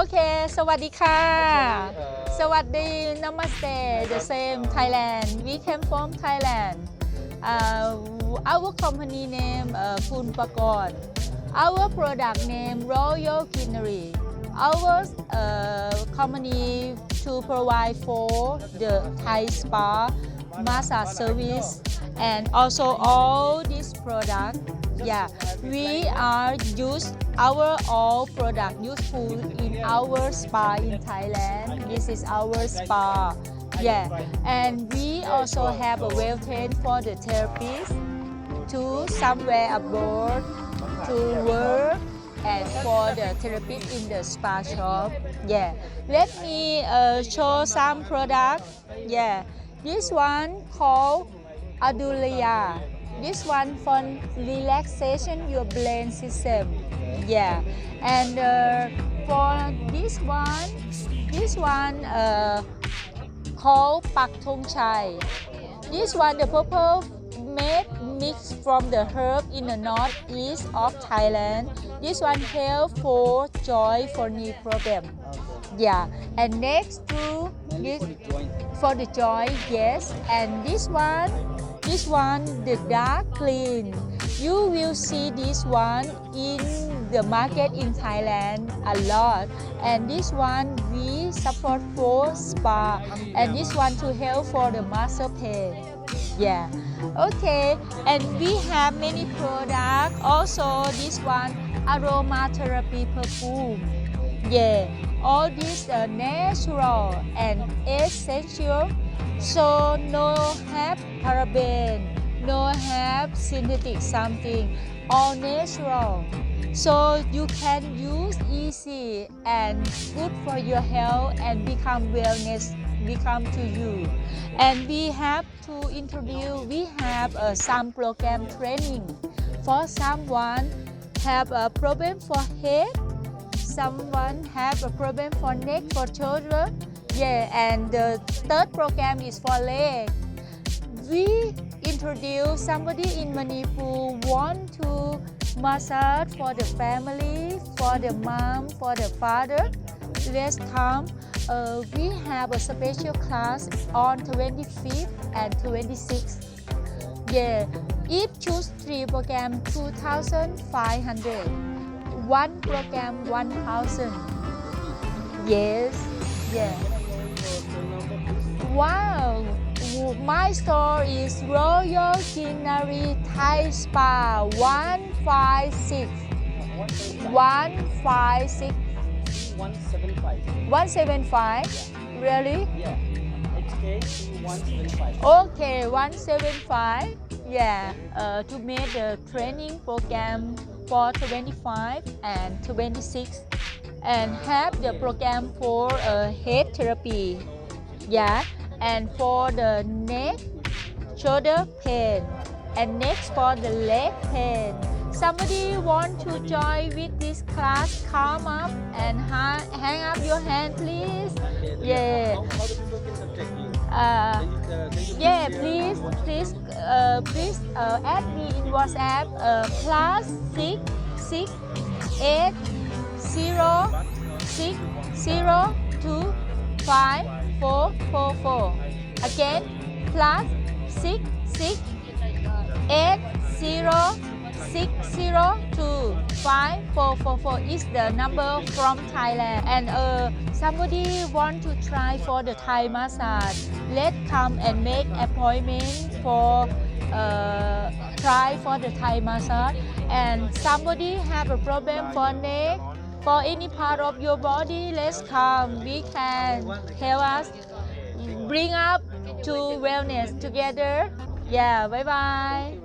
Okay สวัสดีค่ะ สวัสดี Namaste the same Thailand we came from Thailand our company name Phunpakon our product name Royal Greenery our company to provide for the Thai spa massage service and also all this product we are use our all product useful in our spa in Thailand. This is our spa. And we also have a well trained for the therapists to somewhere abroad to work and for the therapist in the spa shop. Let me show some product. This one called Adulia. This one for relaxation your brain system. And for this one called Pak Thong Chai. This one the purple made mix from the herb in the northeast of Thailand. This one help for joint for knee problem. And next to this for the joint, yes. And this one the dark green. You will see this one in the market in Thailand a lot. And this one we support for spa. And this one to help for the muscle pain. Okay. And we have many products. Also this one aromatherapy perfume. All these are natural and essential. So no have paraben, no have synthetic something, all natural. So you can use easy and good for your health and become wellness become to you. And we have to introduce, we have some program training for someone have a problem for head, someone have a problem for neck, for shoulder. And the third program is for leg. We introduce somebody in Manipur want to massage for the family, for the mom, for the father. Let's come. We have a special class on 25th and 26th. If choose 3 program 2,500. One program 1,000. Wow! My store is Royal Greenery Thai Spa 156. 156. 175. Really? HK 175. Okay, 175. To make the training program for 25 and 26. And have the program for head therapy. And for the neck, shoulder pain, and next for the leg pain. Somebody want to join with this class? Come up and hang up your hand, please. How the people can contact you? Please add me in WhatsApp +66806025444. Again, +66806025444 is the number from Thailand. And somebody want to try for the Thai massage, let's come and make appointment for try for the Thai massage. And somebody have a problem for neck, for any part of your body, let's come. We can help us bring up to wellness together. Bye bye.